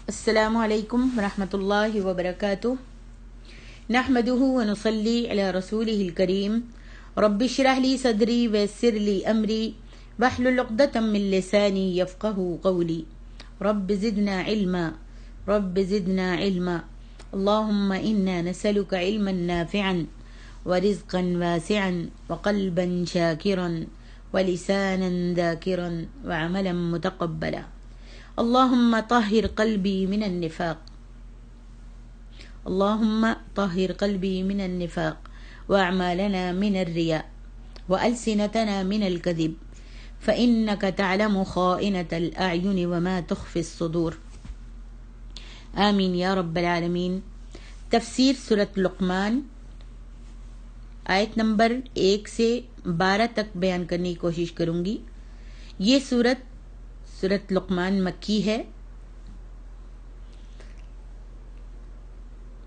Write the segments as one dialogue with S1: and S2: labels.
S1: السلام علیکم ورحمۃ اللہ وبرکاتہ نحمده ونصلی علی رسولہ الکریم رب اشرح لی صدری ویسر لی امری واحلل عقدۃ من لسانی یفقهوا قولی رب زدنا علما اللهم انا نسألك علما نافعا ورزقا واسعا وقلبا شاکرا ولسانا ذاکرا وعملا متقبلا اللهم طهر قلبي من النفاق وأعمالنا من الرياء وألسنتنا من الكذب فإنك تعلم خائنة الأعين وما تخفي الصدور آمین یا رب العالمین۔ تفسیر سورۃ لقمان آیت نمبر 1 سے 12 تک بیان کرنے کی کوشش کروں گی۔ یہ سورت لقمان مکی ہے۔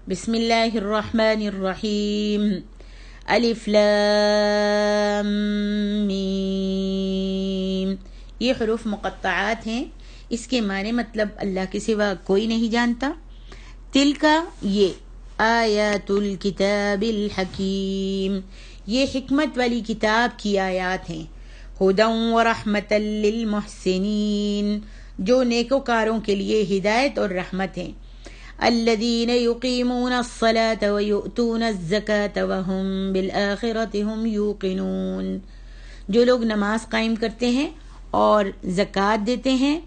S1: بسم اللہ الرحمن الرحیم، الف لام میم۔ یہ حروف مقطعات ہیں، اس کے معنی مطلب اللہ کے سوا کوئی نہیں جانتا۔ تلکا یہ آیات الکتاب الحکیم، یہ حکمت والی کتاب کی آیات ہیں۔ ہدی ورحمۃ للمحسنین، جو نیکوکاروں کے لیے ہدایت اور رحمت ہیں۔ الذین یقیمون الصلاۃ ویؤتون الزکاۃ وہم بالآخرۃ ہم یوقنون، جو لوگ نماز قائم کرتے ہیں اور زکوٰۃ دیتے ہیں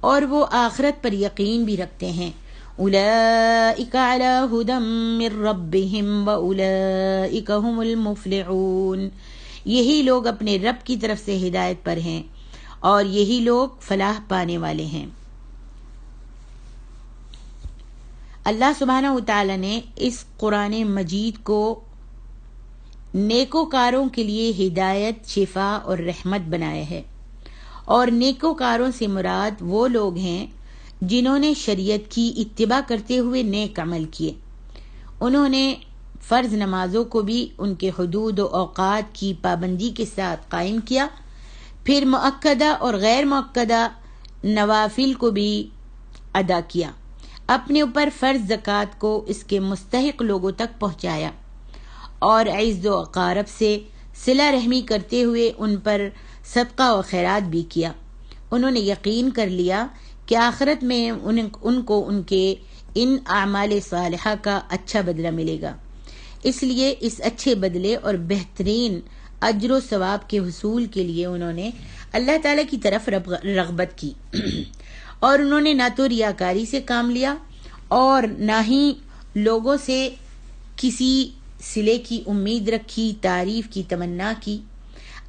S1: اور وہ آخرت پر یقین بھی رکھتے ہیں۔ اولئک علی ھدی من ربہم واولئک ھم المفلحون، یہی لوگ اپنے رب کی طرف سے ہدایت پر ہیں اور یہی لوگ فلاح پانے والے ہیں۔ اللہ سبحانہ وتعالی نے اس قرآن مجید کو نیکوکاروں کے لیے ہدایت، شفا اور رحمت بنایا ہے، اور نیکوکاروں سے مراد وہ لوگ ہیں جنہوں نے شریعت کی اتباع کرتے ہوئے نیک عمل کیے۔ انہوں نے فرض نمازوں کو بھی ان کے حدود و اوقات کی پابندی کے ساتھ قائم کیا، پھر مؤکدہ اور غیر مؤکدہ نوافل کو بھی ادا کیا، اپنے اوپر فرض زکوٰۃ کو اس کے مستحق لوگوں تک پہنچایا، اور عز و اقارب سے صلہ رحمی کرتے ہوئے ان پر صدقہ و خیرات بھی کیا۔ انہوں نے یقین کر لیا کہ آخرت میں ان کو ان کے ان اعمال صالحہ کا اچھا بدلہ ملے گا، اس لیے اس اچھے بدلے اور بہترین اجر و ثواب کے حصول کے لیے انہوں نے اللہ تعالیٰ کی طرف رغبت کی، اور انہوں نے نہ تو ریاکاری سے کام لیا اور نہ ہی لوگوں سے کسی صلے کی امید رکھی، تعریف کی تمنا کی۔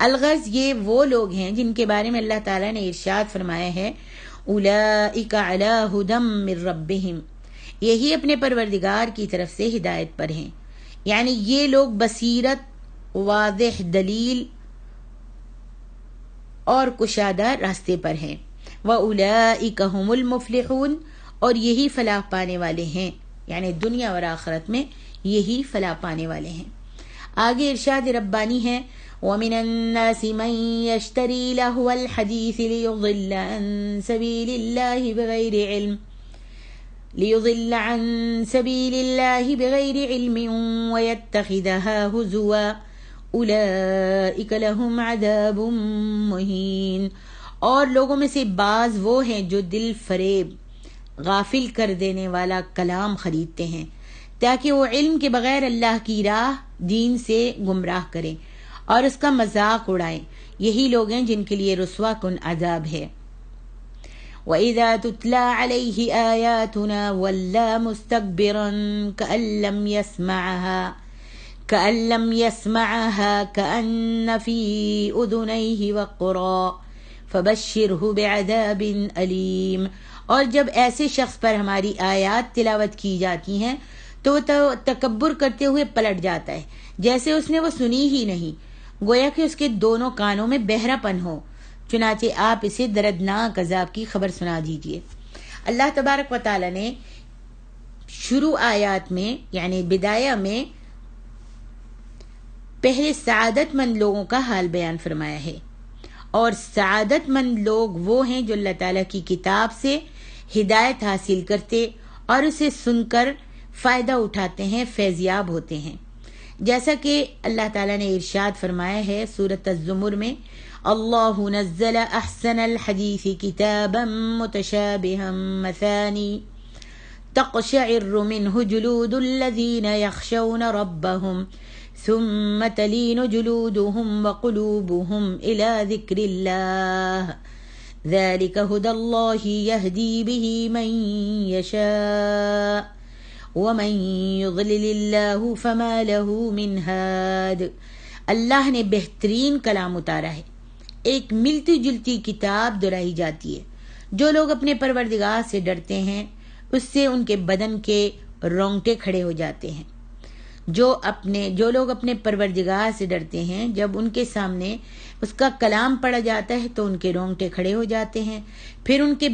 S1: الغرض یہ وہ لوگ ہیں جن کے بارے میں اللہ تعالیٰ نے ارشاد فرمایا ہے اولئک علی ھدی من ربہم، یہی اپنے پروردگار کی طرف سے ہدایت پر ہیں، یعنی یہ لوگ بصیرت، واضح دلیل اور کشادہ راستے پر ہیں۔ وَأُولَئِكَ هُمُ الْمُفْلِحُونَ، اور یہی فلاح پانے والے ہیں، یعنی دنیا اور آخرت میں یہی فلاح پانے والے ہیں۔ آگے ارشاد ربانی ہے وَمِنَ النَّاسِ مَن يَشْتَرِي لَهْوَ الْحَدِيثِ لِيُضِلَّ عَن سَبِيلِ اللَّهِ بِغَيْرِ عِلْمٍ وَيَتَّخِذَهَا هُزُوًا أُولَئِكَ لَهُمْ عَذَابٌ مُّهِينٌ، اور لوگوں میں سے بعض وہ ہیں جو دل فریب، غافل کر دینے والا کلام خریدتے ہیں تاکہ وہ علم کے بغیر اللہ کی راہ دین سے گمراہ کریں اور اس کا مذاق اڑائیں۔ یہی لوگ ہیں جن کے لیے رسوا کن عذاب ہے۔ وَإِذَا تُتْلَى عَلَيْهِ آيَاتُنَا وَلَّى مُسْتَكْبِرًا كَأَن لَّمْ يَسْمَعْهَا كَأَنَّ فِي أُذُنَيْهِ وَقْرًا فَبَشِّرْهُ بِعَذَابٍ أَلِيمٍ، اور جب ایسے شخص پر ہماری آیات تلاوت کی جاتی ہیں تو تکبر کرتے ہوئے پلٹ جاتا ہے جیسے اس نے وہ سنی ہی نہیں، گویا کہ اس کے دونوں کانوں میں بہرا پن ہو۔ چنانچہ آپ اسے دردناک عذاب کی خبر سنا دیجیے۔ اللہ تبارک و تعالی نے شروع آیات میں یعنی بدایہ میں پہلے سعادت مند لوگوں کا حال بیان فرمایا ہے، اور سعادت مند لوگ وہ ہیں جو اللہ تعالیٰ کی کتاب سے ہدایت حاصل کرتے اور اسے سن کر فائدہ اٹھاتے ہیں، فیضیاب ہوتے ہیں. جیسا کہ اللہ تعالیٰ نے ارشاد فرمایا ہے سورۃ الزمر میں، اللہ نزل احسن الحدیث کتابا متشابہا مثانی تقشعر منه جلود الذین یخشون ربهم ثم تلین جلودهم وقلوبهم الى ذکر اللہ ذلك هدى الله يهدي به من يشاء ومن يضلل الله فما له من هاد. اللہ نے بہترین کلام اتارا ہے، ایک ملتی جلتی کتاب دہرائی جاتی ہے. جو لوگ اپنے پروردگار سے ڈرتے ہیں اس سے ان کے بدن کے رونگٹے کھڑے ہو جاتے ہیں. جو لوگ اپنے پروردگار سے ڈرتے ہیں، جب ان کے سامنے اس کا کلام پڑھا جاتا ہے تو ان کے رونگٹے کھڑے ہو جاتے ہیں، پھر ان کے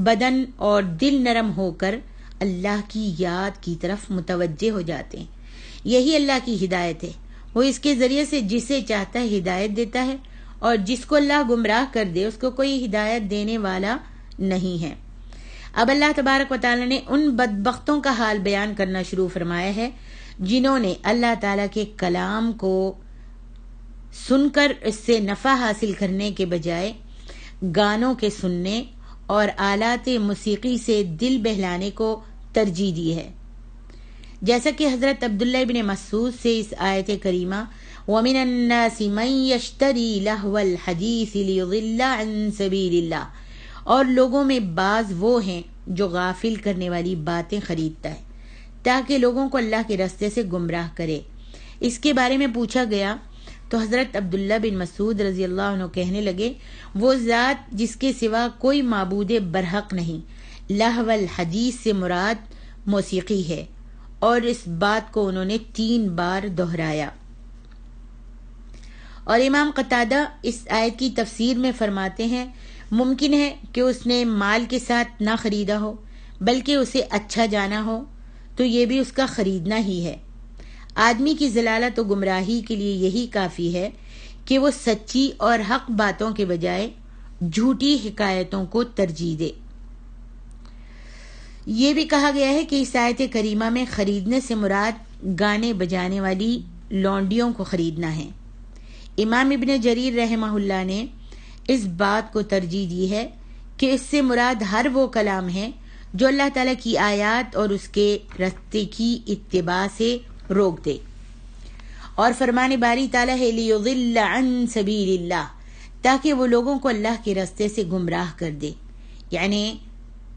S1: بدن اور دل نرم ہو کر اللہ کی یاد کی طرف متوجہ ہو جاتے ہیں. یہی اللہ کی ہدایت ہے، وہ اس کے ذریعے سے جسے چاہتا ہے ہدایت دیتا ہے، اور جس کو اللہ گمراہ کر دے اس کو کوئی ہدایت دینے والا نہیں ہے. اب اللہ تبارک و تعالی نے ان بدبختوں کا حال بیان کرنا شروع فرمایا ہے جنہوں نے اللہ تعالیٰ کے کلام کو سن کر اس سے نفع حاصل کرنے کے بجائے گانوں کے سننے اور آلات موسیقی سے دل بہلانے کو ترجیح دی ہے. جیسا کہ حضرت عبداللہ ابن مسعود سے اس آیت کریمہ وَمِنَ النَّاسِ مَن يَشْتَرِي لَهْوَ الْحَدِيثِ لِيُضِلَّ عَن سَبِيلِ اللَّهِ، اور لوگوں میں بعض وہ ہیں جو غافل کرنے والی باتیں خریدتا ہے تاکہ لوگوں کو اللہ کے راستے سے گمراہ کرے. اس کے بارے میں پوچھا گیا تو حضرت عبداللہ بن مسعود رضی اللہ عنہ کہنے لگے، وہ ذات جس کے سوا کوئی معبود برحق نہیں، لہو الحدیث سے مراد موسیقی ہے. اور اس بات کو انہوں نے 3 بار دہرایا. اور امام قتادہ اس آیت کی تفسیر میں فرماتے ہیں، ممکن ہے کہ اس نے مال کے ساتھ نہ خریدا ہو بلکہ اسے اچھا جانا ہو تو یہ بھی اس کا خریدنا ہی ہے. آدمی کی ضلالت و گمراہی کے لیے یہی کافی ہے کہ وہ سچی اور حق باتوں کے بجائے جھوٹی حکایتوں کو ترجیح دے. یہ بھی کہا گیا ہے کہ اس آیت کریمہ میں خریدنے سے مراد گانے بجانے والی لونڈیوں کو خریدنا ہے. امام ابن جریر رحمہ اللہ نے اس بات کو ترجیح دی ہے کہ اس سے مراد ہر وہ کلام ہے جو اللہ تعالیٰ کی آیات اور اس کے راستے کی اتباع سے روک دے. اور فرمان باری تعالیٰ ہے لِيُضِلَّ عَن سَبِيلِ اللَّهِ، تاکہ وہ لوگوں کو اللہ کے راستے سے گمراہ کر دے. یعنی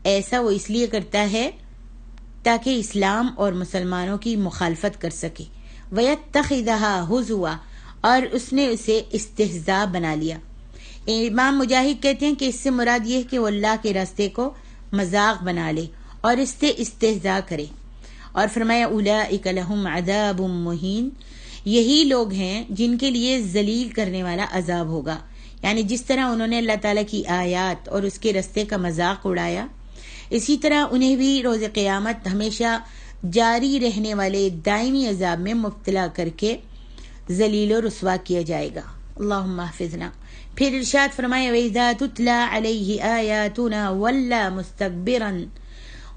S1: ایسا وہ اس لیے کرتا ہے تاکہ اسلام اور مسلمانوں کی مخالفت کر سکے. وَيَتَّخِذَهَا هُزُوًا، اور اس نے اسے استہزاء بنا لیا. امام مجاہد کہتے ہیں کہ اس سے مراد یہ کہ وہ اللہ کے راستے کو مذاق بنا لے اور اس سے استہزاء کرے. اور فرمایا اولئک لہم عذاب مہین، یہی لوگ ہیں جن کے لیے ذلیل کرنے والا عذاب ہوگا. یعنی جس طرح انہوں نے اللہ تعالیٰ کی آیات اور اس کے راستے کا مذاق اڑایا، اسی طرح انہیں بھی روز قیامت ہمیشہ جاری رہنے والے دائمی عذاب میں مبتلا کر کے ذلیل و رسوا کیا جائے گا. اللہم احفظنا. پھر ارشاد فرمایا وَإِذَا تُتْلَى عَلَيْهِ آيَاتُنَا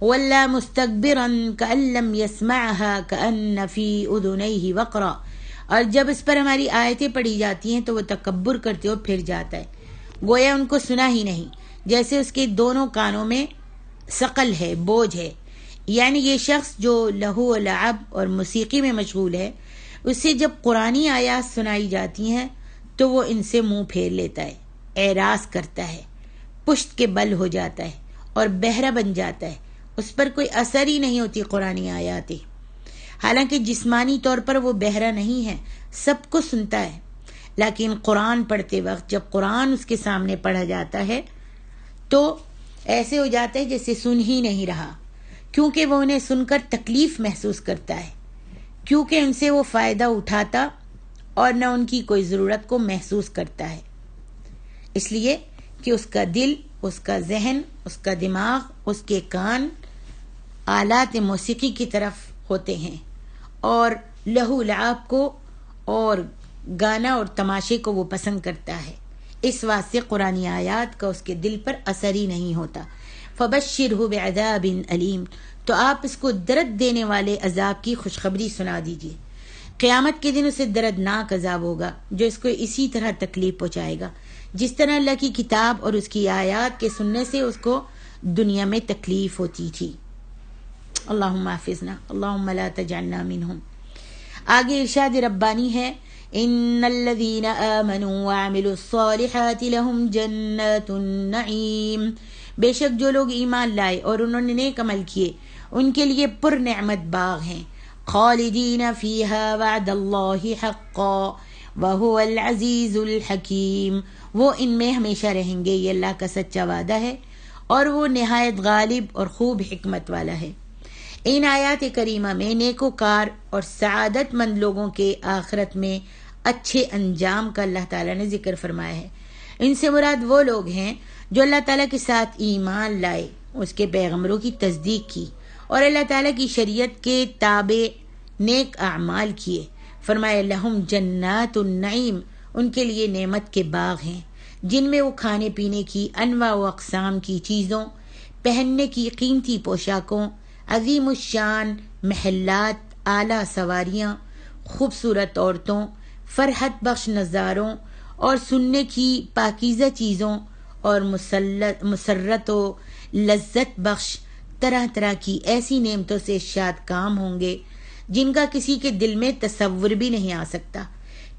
S1: وَلَّى مُسْتَكْبِرًا كَأَن لَّمْ يَسْمَعْهَا كَأَنَّ فِي أُذُنَيْهِ وَقْرًا، اور جب اس پر ہماری آیتیں پڑھی جاتی ہیں تو وہ تکبر کرتے ہو پھر جاتا ہے، گویا ان کو سنا ہی نہیں، جیسے اس کے دونوں کانوں میں ثقل ہے، بوجھ ہے. یعنی یہ شخص جو لہو و لعب اور موسیقی میں مشغول ہے، اسے جب قرآنی آیات سنائی جاتی ہیں تو وہ ان سے منہ پھیر لیتا ہے، اعراض کرتا ہے، پشت کے بل ہو جاتا ہے اور بہرا بن جاتا ہے. اس پر کوئی اثر ہی نہیں ہوتی قرآنی آیاتیں. حالانکہ جسمانی طور پر وہ بہرا نہیں ہے، سب کو سنتا ہے، لیکن قرآن پڑھتے وقت جب قرآن اس کے سامنے پڑھا جاتا ہے تو ایسے ہو جاتا ہے جیسے سن ہی نہیں رہا، کیونکہ وہ انہیں سن کر تکلیف محسوس کرتا ہے، کیونکہ ان سے وہ فائدہ اٹھاتا اور نہ ان کی کوئی ضرورت کو محسوس کرتا ہے. اس لیے کہ اس کا دل، اس کا ذہن، اس کا دماغ، اس کے کان آلات موسیقی کی طرف ہوتے ہیں اور لہو لعب کو اور گانا اور تماشے کو وہ پسند کرتا ہے. اس واسطے قرآنی آیات کا اس کے دل پر اثر ہی نہیں ہوتا. فبشرہ بعذاب علیم، تو آپ اس کو درد دینے والے عذاب کی خوشخبری سنا دیجیے۔ قیامت کے دن اسے دردناک عذاب ہوگا جو اس کو اسی طرح تکلیف پہنچائے گا جس طرح اللہ کی کتاب اور اس کی آیات کے سننے سے اس کو دنیا میں تکلیف ہوتی تھی۔ اللہم حافظنا، اللہم لا تجعلنا منہم۔ آگے ارشاد ربانی ہے، ان الذین آمنوا وعملوا الصالحات لهم جنات النعیم، بے شک جو لوگ ایمان لائے اور انہوں نے نیک عمل کیے ان کے لیے پر نعمت باغ ہیں، خالدین فیہا وعد اللہ حقا وہو العزیز الحکیم، وہ ان میں ہمیشہ رہیں گے، یہ اللہ کا سچا وعدہ ہے اور وہ نہایت غالب اور خوب حکمت والا ہے۔ ان آیات کریمہ میں نیکوکار اور سعادت مند لوگوں کے آخرت میں اچھے انجام کا اللہ تعالیٰ نے ذکر فرمایا ہے۔ ان سے مراد وہ لوگ ہیں جو اللہ تعالیٰ کے ساتھ ایمان لائے، اس کے پیغمبروں کی تصدیق کی اور اللہ تعالیٰ کی شریعت کے تابع نیک اعمال کیے۔ فرمایا لہم جنات النعیم، ان کے لیے نعمت کے باغ ہیں جن میں وہ کھانے پینے کی انواع و اقسام کی چیزوں، پہننے کی قیمتی پوشاکوں، عظیم الشان محلات، اعلیٰ سواریاں، خوبصورت عورتوں، فرحت بخش نظاروں اور سننے کی پاکیزہ چیزوں اور مسرت و لذت بخش طرح طرح کی ایسی نعمتوں سے شاد کام ہوں گے جن کا کسی کے دل میں تصور بھی نہیں آ سکتا۔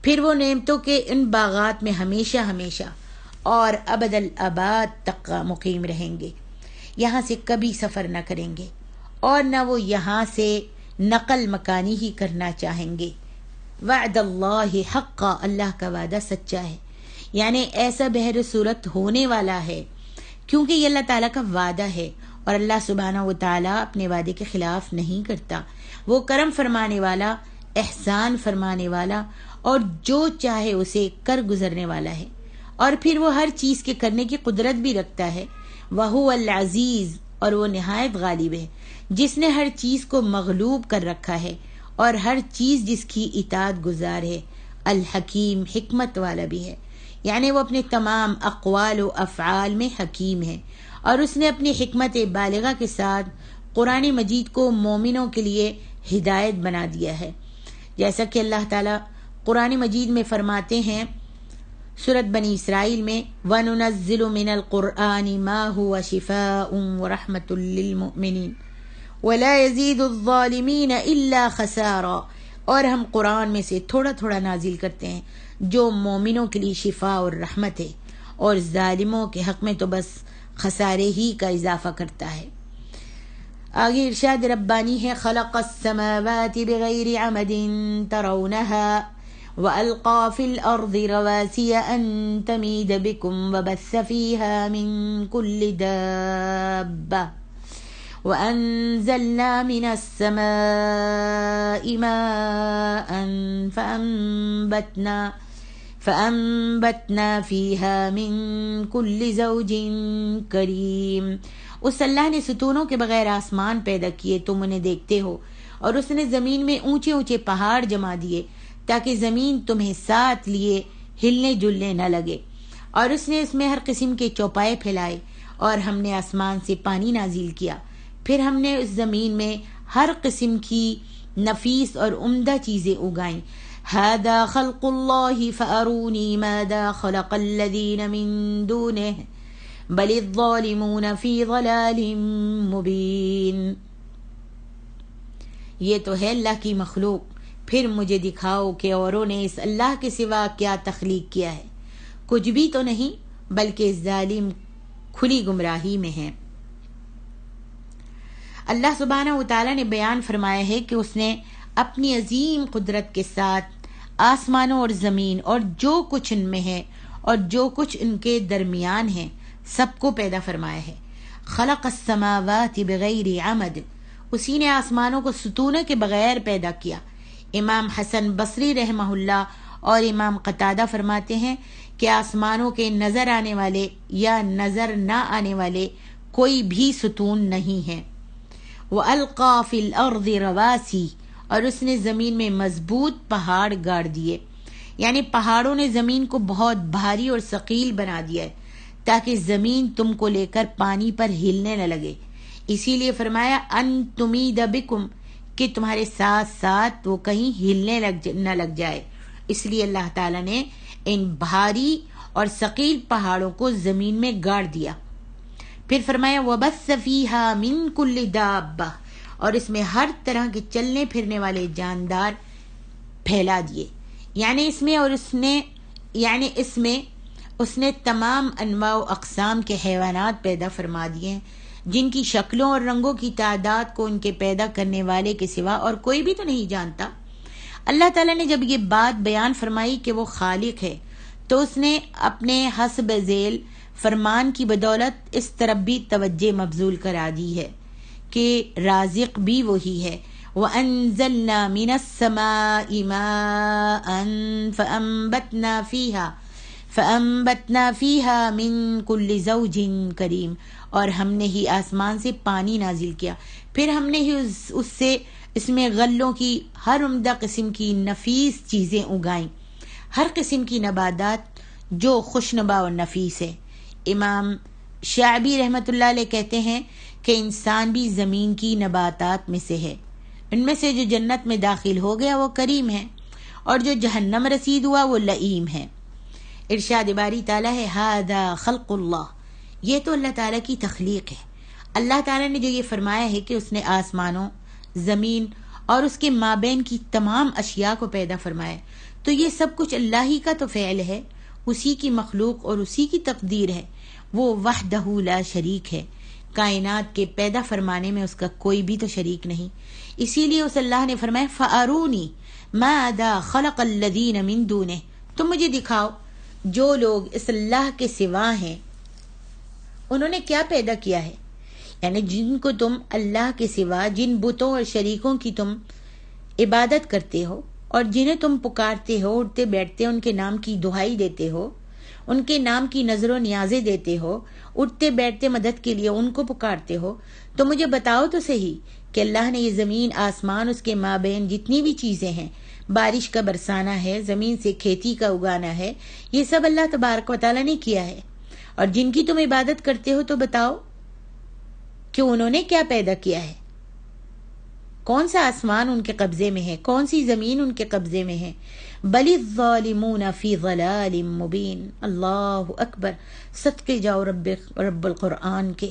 S1: پھر وہ نعمتوں کے ان باغات میں ہمیشہ ہمیشہ اور ابد الآباد تک مقیم رہیں گے، یہاں سے کبھی سفر نہ کریں گے اور نہ وہ یہاں سے نقل مکانی ہی کرنا چاہیں گے۔ وعد اللہ حقا، اللہ کا وعدہ سچا ہے، یعنی ایسا بہر صورت ہونے والا ہے کیونکہ یہ اللہ تعالیٰ کا وعدہ ہے اور اللہ سبحانہ و تعالیٰ اپنے وعدے کے خلاف نہیں کرتا۔ وہ کرم فرمانے والا، احسان فرمانے والا اور جو چاہے اسے کر گزرنے والا ہے، اور پھر وہ ہر چیز کے کرنے کی قدرت بھی رکھتا ہے۔ وہو العزیز، اور وہ نہایت غالب ہے جس نے ہر چیز کو مغلوب کر رکھا ہے اور ہر چیز جس کی اطاعت گزار ہے۔ الحکیم، حکمت والا بھی ہے، یعنی وہ اپنے تمام اقوال و افعال میں حکیم ہے، اور اس نے اپنی حکمت بالغہ کے ساتھ قرآن مجید کو مومنوں کے لیے ہدایت بنا دیا ہے، جیسا کہ اللہ تعالیٰ قرآن مجید میں فرماتے ہیں سورۃ بنی اسرائیل میں، وَنُنَزِّلُ مِنَ الْقُرْآنِ مَا هُوَ شِفَاءٌ وَرَحْمَةٌ لِّلْمُؤْمِنِينَ وَلَا يَزِيدُ الظَّالِمِينَ إِلَّا خَسَارًا، اور ہم قرآن میں سے تھوڑا تھوڑا نازل کرتے ہیں جو مومنوں کے لیے شفا اور رحمت ہے، اور ظالموں کے حق میں تو بس خسارے ہی کا اضافہ کرتا ہے۔ آگے ارشاد ربانی ہے، خلق السماوات بغیر عمد ترونها وألقى في الأرض رواسي أن تميد بكم وبث فيها من كل دابة وأنزلنا من السماء ماء فأنبتنا فيها من كل زوج كريم۔ اس اللہ نے ستونوں کے بغیر آسمان پیدا کیے، تم انہیں دیکھتے ہو، اور اس نے زمین میں اونچے اونچے پہاڑ جما دیے تاکہ زمین تمہیں ساتھ لیے ہلنے جلنے نہ لگے، اور اس نے اس میں ہر قسم کے چوپائے پھیلائے، اور ہم نے آسمان سے پانی نازل کیا، پھر ہم نے اس زمین میں ہر قسم کی نفیس اور عمدہ چیزیں اگائیں۔ ھذا خلق اللہ فارونی ماذا خلق الذین من دونہ بل الظالمون فی ضلال مبین۔ یہ تو ہے اللہ کی مخلوق، پھر مجھے دکھاؤ کہ اوروں نے اس اللہ کے سوا کیا تخلیق کیا ہے، کچھ بھی تو نہیں، بلکہ ظالم کھلی گمراہی میں ہیں۔ اللہ سبحانہ و تعالیٰ نے بیان فرمایا ہے کہ اس نے اپنی عظیم قدرت کے ساتھ آسمانوں اور زمین اور جو کچھ ان میں ہے اور جو کچھ ان کے درمیان ہے سب کو پیدا فرمایا ہے۔ خلق السماوات بغیر عمد، اسی نے آسمانوں کو ستونوں کے بغیر پیدا کیا۔ امام حسن بصری رحمہ اللہ اور امام قتادہ فرماتے ہیں کہ آسمانوں کے نظر آنے والے یا نظر نہ آنے والے کوئی بھی ستون نہیں ہیں۔ وَأَلْقَى فِي الْأَرْضِ رَوَاسِي، اور اس نے زمین میں مضبوط پہاڑ گاڑ دیے، یعنی پہاڑوں نے زمین کو بہت بھاری اور ثقیل بنا دیا ہے تاکہ زمین تم کو لے کر پانی پر ہلنے نہ لگے. اسی لیے فرمایا ان تمید بکم کہ تمہارے ساتھ ساتھ وہ کہیں ہلنے نہ لگ جائے. اس لیے اللہ تعالیٰ نے ان بھاری اور ثقیل پہاڑوں کو زمین میں گاڑ دیا. پھر فرمایا وَبَثَّ فِيهَا مِن كُلِّ دَابَّةٍ اور اس میں ہر طرح کے چلنے پھرنے والے جاندار پھیلا دیے. یعنی اس میں اس نے تمام انواع و اقسام کے حیوانات پیدا فرما دیے ہیں جن کی شکلوں اور رنگوں کی تعداد کو ان کے پیدا کرنے والے کے سوا اور کوئی بھی تو نہیں جانتا. اللہ تعالیٰ نے جب یہ بات بیان فرمائی کہ وہ خالق ہے تو اس نے اپنے حسب ذیل فرمان کی بدولت اس طرف بھی توجہ مبذول کرا دی ہے کہ رازق بھی وہی ہے. وَأَنزَلْنَا مِنَ السَّمَاءِ مَاءً فَأَنبَتْنَا فِيهَا مِن كُلِّ زَوْجٍ كَرِيمٍ اور ہم نے ہی آسمان سے پانی نازل کیا، پھر ہم نے ہی اس سے اس میں غلوں کی ہر عمدہ قسم کی نفیس چیزیں اگائیں، ہر قسم کی نباتات جو خوشنما اور نفیس ہے. امام شعبی رحمۃ اللہ علیہ کہتے ہیں کہ انسان بھی زمین کی نباتات میں سے ہے. ان میں سے جو جنت میں داخل ہو گیا وہ کریم ہے اور جو جہنم رسید ہوا وہ لئیم ہے. ارشاد باری تعالیٰ ہے ھذا خلق اللہ، یہ تو اللہ تعالیٰ کی تخلیق ہے. اللہ تعالیٰ نے جو یہ فرمایا ہے کہ اس نے آسمانوں، زمین اور اس کے مابین کی تمام اشیاء کو پیدا فرمایا، تو یہ سب کچھ اللہ ہی کا تو فعل ہے، اسی کی مخلوق اور اسی کی تقدیر ہے. وہ وحدہ لا شریک ہے، کائنات کے پیدا فرمانے میں اس کا کوئی بھی تو شریک نہیں. اسی لیے اس اللہ نے فرمایا فَأَرُونِي مَاذَا خَلَقَ الَّذِينَ مِن دُونِهِ، تم مجھے دکھاؤ جو لوگ اس اللہ کے سوا ہیں انہوں نے کیا پیدا کیا ہے. یعنی جن کو تم اللہ کے سوا، جن بتوں اور شریکوں کی تم عبادت کرتے ہو اور جنہیں تم پکارتے ہو، اٹھتے بیٹھتے ان کے نام کی دہائی دیتے ہو، ان کے نام کی نظر و نیازیں دیتے ہو، اٹھتے بیٹھتے مدد کے لیے ان کو پکارتے ہو، تو مجھے بتاؤ تو صحیح کہ اللہ نے یہ زمین، آسمان، اس کے مابین جتنی بھی چیزیں ہیں، بارش کا برسانا ہے، زمین سے کھیتی کا اگانا ہے، یہ سب اللہ تبارک و تعالیٰ نے کیا ہے. اور جن کی تم عبادت کرتے ہو تو بتاؤ کہ انہوں نے کیا پیدا کیا ہے، کون سا آسمان ان کے قبضے میں ہے، کون سی زمین ان کے قبضے میں ہے. بل الظالمون فی ضلال مبین. اللہ اکبر، صدقے جاؤ رب القرآن کے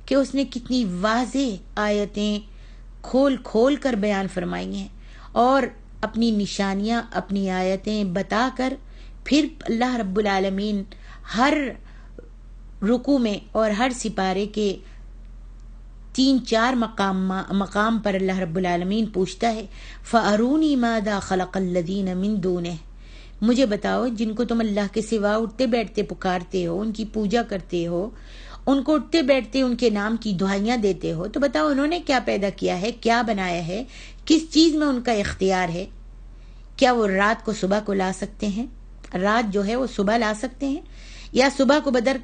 S1: کہ اس نے کتنی واضح آیتیں کھول کھول کر بیان فرمائی ہیں اور اپنی نشانیاں، اپنی آیتیں بتا کر پھر اللہ رب العالمین ہر رکوع میں اور ہر سپارے کے 3-4 مقام پر اللہ رب العالمین پوچھتا ہے فَأَرُونِي مَاذَا خَلَقَ الَّذِينَ مِن دُونِهِ، مجھے بتاؤ جن کو تم اللہ کے سوا اٹھتے بیٹھتے پکارتے ہو، ان کی پوجا کرتے ہو، ان کو اٹھتے بیٹھتے ان کے نام کی دعائیاں دیتے ہو، تو بتاؤ انہوں نے کیا پیدا کیا ہے، کیا بنایا ہے، کس چیز میں ان کا اختیار ہے. کیا وہ رات کو صبح کو لا سکتے ہیں؟ رات جو ہے وہ صبح لا سکتے ہیں؟ یا صبح کو بدل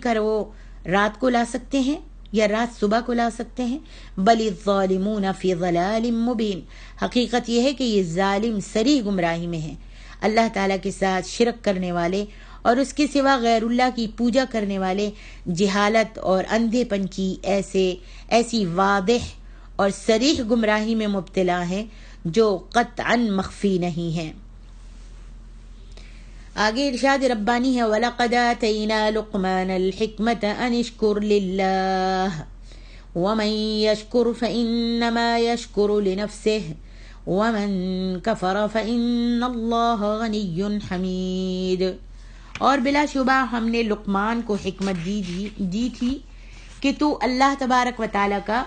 S1: کر وہ رات کو لا سکتے ہیں؟ یا رات صبح کو لا سکتے ہیں؟ بل الظالمون فی ضلال مبین. حقیقت یہ ہے کہ یہ ظالم صریح گمراہی میں ہیں. اللہ تعالیٰ کے ساتھ شرک کرنے والے اور اس کے سوا غیر اللہ کی پوجا کرنے والے جہالت اور اندھے پن کی ایسی واضح اور صریح گمراہی میں مبتلا ہیں جو قطعاً مخفی نہیں ہے. آگے ارشاد ربانی ہے وَلَقَدْ آتَيْنَا لُقْمَانَ الْحِكْمَةَ أَنِ اشْكُرْ لِلَّهِ وَمَنْ يَشْكُرْ فَإِنَّمَا يَشْكُرُ لِنَفْسِهِ وَمَنْ كَفَرَ فَإِنَّ اللَّهَ غَنِيٌّ حَمِيدٌ. اور بلا شبہ ہم نے لقمان کو حکمت دی تھی کہ تو اللہ تبارک و تعالیٰ کا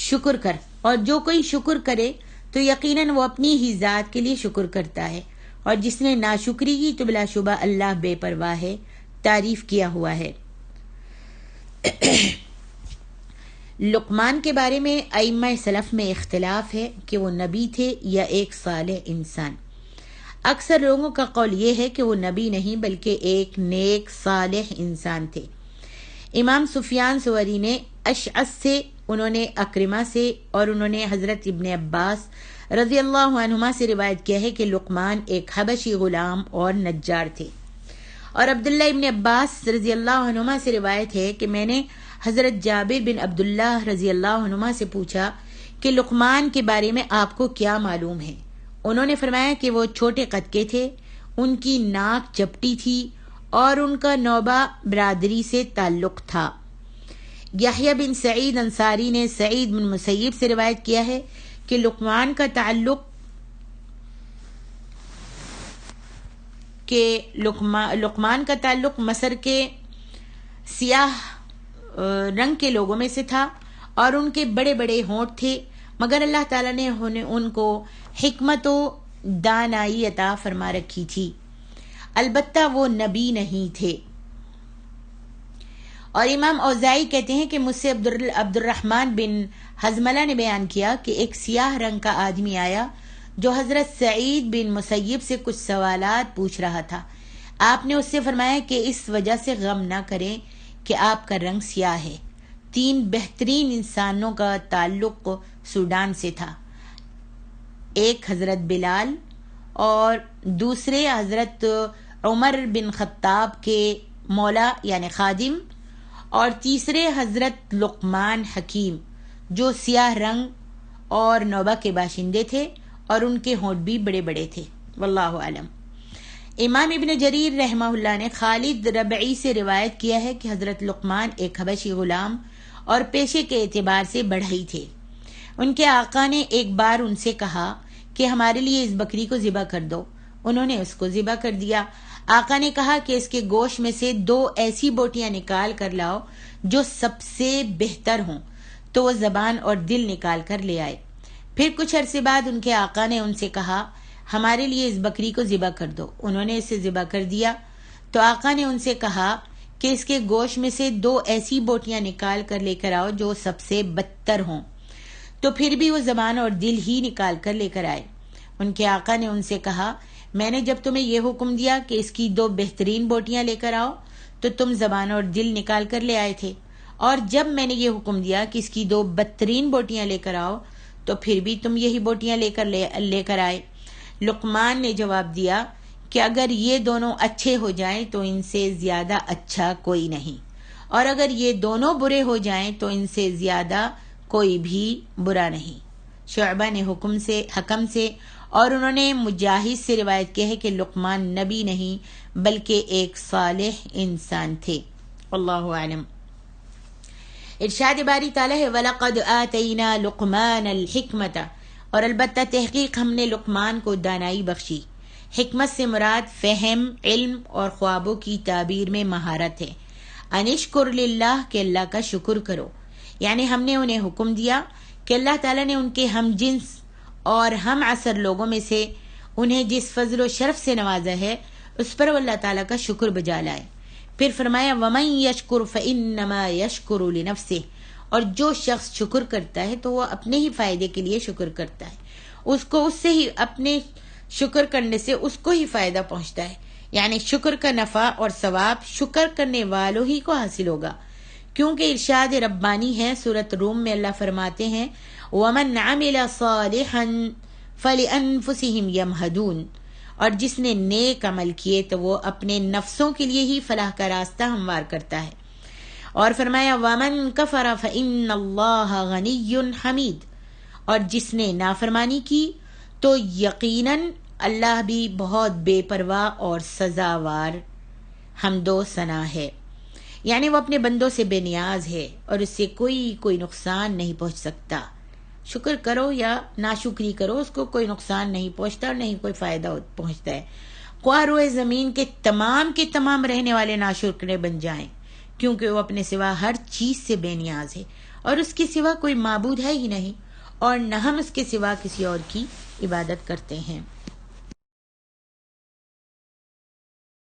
S1: شکر کر، اور جو کوئی شکر کرے تو یقیناً وہ اپنی ہی ذات کے لیے شکر کرتا ہے، اور جس نے ناشکری کی تو بلا شبہ اللہ بے پرواہ ہے، تعریف کیا ہوا ہے. لقمان کے بارے میں ائمہ سلف میں اختلاف ہے کہ وہ نبی تھے یا ایک صالح انسان. اکثر لوگوں کا قول یہ ہے کہ وہ نبی نہیں بلکہ ایک نیک صالح انسان تھے. امام سفیان ثوری نے اشعث سے، انہوں نے اکرمہ سے اور انہوں نے حضرت ابن عباس رضی اللہ عنہما سے روایت کیا ہے کہ لقمان ایک حبشی غلام اور نجار تھے، اور عبداللہ ابن عباس رضی اللہ عنہما سے روایت ہے کہ میں نے حضرت جابر بن عبداللہ رضی اللہ عنہما سے پوچھا کہ لقمان کے بارے میں آپ کو کیا معلوم ہے؟ انہوں نے فرمایا کہ وہ چھوٹے قد کے تھے، ان کی ناک چپٹی تھی اور ان کا نوبہ برادری سے تعلق تھا۔ یحییٰ بن سعید انصاری نے سعید بن مسیب سے روایت کیا ہے کہ لقمان کا تعلق مصر کے سیاہ رنگ کے لوگوں میں سے تھا اور ان کے بڑے بڑے ہونٹ تھے، مگر اللہ تعالیٰ نے ان کو حکمت و دانائی عطا فرما رکھی تھی، البتہ وہ نبی نہیں تھے۔ اور امام اوزاعی کہتے ہیں کہ مجھ سے عبد الرحمن بن حزملہ نے بیان کیا کہ ایک سیاہ رنگ کا آدمی آیا جو حضرت سعید بن مسیب سے کچھ سوالات پوچھ رہا تھا۔ آپ نے اس سے فرمایا کہ اس وجہ سے غم نہ کریں کہ آپ کا رنگ سیاہ ہے۔ 3 بہترین انسانوں کا تعلق سوڈان سے تھا، ایک حضرت بلال اور دوسرے حضرت عمر بن خطاب کے مولا یعنی خادم، اور تیسرے حضرت لقمان حکیم جو سیاہ رنگ اور نوبہ کے باشندے تھے اور ان کے ہونٹ بھی بڑے بڑے تھے۔ واللہ اعلم۔ امام ابن جریر رحمہ اللہ نے خالد ربعی سے روایت کیا ہے کہ حضرت لقمان ایک حبشی غلام اور پیشے کے اعتبار سے بڑھئی تھے۔ ان کے آقا نے ایک بار ان سے کہا کہ ہمارے لیے اس بکری کو ذبح کر دو۔ انہوں نے اس کو ذبح کر دیا۔ آقا نے کہا کہ اس کے گوشت میں سے 2 ایسی بوٹیاں نکال کر لاؤ جو سب سے بہتر ہوں، تو وہ زبان اور دل نکال کر لے آئے۔ پھر کچھ عرصے بعد ان کے آقا نے ان سے کہا ہمارے لیے اس بکری کو ذبح کر دو۔ انہوں نے اسے ذبح کر دیا تو آقا نے ان سے کہا کہ اس کے گوشت میں سے 2 ایسی بوٹیاں نکال کر لے کر آؤ جو سب سے بدتر ہوں، تو پھر بھی وہ زبان اور دل ہی نکال کر لے کر آئے۔ ان کے آقا نے ان سے کہا میں نے جب تمہیں یہ حکم دیا کہ اس کی 2 بہترین بوٹیاں لے کر آؤ تو تم زبان اور دل نکال کر لے آئے تھے، اور جب میں نے یہ حکم دیا کہ اس کی 2 بدترین بوٹیاں لے کر آؤ تو پھر بھی تم یہی بوٹیاں لے کر آئے۔ لقمان نے جواب دیا کہ اگر یہ دونوں اچھے ہو جائیں تو ان سے زیادہ اچھا کوئی نہیں، اور اگر یہ دونوں برے ہو جائیں تو ان سے زیادہ کوئی بھی برا نہیں۔ شعبہ نے حکم سے اور انہوں نے مجاہد سے روایت کی ہے کہ لقمان نبی نہیں بلکہ ایک صالح انسان تھے۔ اللہ اعلم۔ ارشاد باری تعالیٰ ہے وَلَقَدْ آتَيْنَا لُقْمَانَ الْحِكْمَةَ، اور البتہ تحقیق ہم نے لقمان کو دانائی بخشی۔ حکمت سے مراد فہم، علم اور خوابوں کی تعبیر میں مہارت ہے۔ انشکر للہ، کہ اللہ کا شکر کرو، یعنی ہم نے انہیں حکم دیا کہ اللہ تعالیٰ نے ان کے ہم جنس اور ہم عصر لوگوں میں سے انہیں جس فضل و شرف سے نوازا ہے اس پر وہ اللہ تعالیٰ کا شکر بجا لائے۔ پھر فرمایا وَمَن يَشْكُرْ فَإِنَّمَا يَشْكُرُ لِنَفْسِهِ، اور جو شخص شکر کرتا ہے تو وہ اپنے ہی فائدے کے لیے شکر کرتا ہے، اس سے ہی اپنے شکر کرنے سے اس کو ہی فائدہ پہنچتا ہے، یعنی شکر کا نفع اور ثواب شکر کرنے والوں ہی کو حاصل ہوگا، کیونکہ ارشاد ربانی ہے سورۃ روم میں اللہ فرماتے ہیں وَمَنْ عَمِلَ صَالِحًا فَلِأَنفُسِهِمْ يَمْهَدُونَ، اور جس نے نیک عمل کیے تو وہ اپنے نفسوں کے لیے ہی فلاح کا راستہ ہموار کرتا ہے۔ اور فرمایا وَمَنْ كَفَرَ فَإِنَّ اللَّهَ غَنِيٌّ حَمِيدٌ، اور جس نے نافرمانی کی تو یقیناً اللہ بھی بہت بے پرواہ اور سزاوار حمد و ثنا ہے، یعنی وہ اپنے بندوں سے بے نیاز ہے اور اس سے کوئی نقصان نہیں پہنچ سکتا۔ شکر کرو یا ناشکری کرو، اس کو کوئی نقصان نہیں پہنچتا اور نہیں کوئی فائدہ پہنچتا ہے۔ خواہ روئے زمین کے تمام رہنے والے ناشکرے بن جائیں، کیونکہ وہ اپنے سوا ہر چیز سے بے نیاز ہے اور اس کے سوا کوئی معبود ہے ہی نہیں، اور نہ ہم اس کے سوا کسی اور کی عبادت کرتے ہیں۔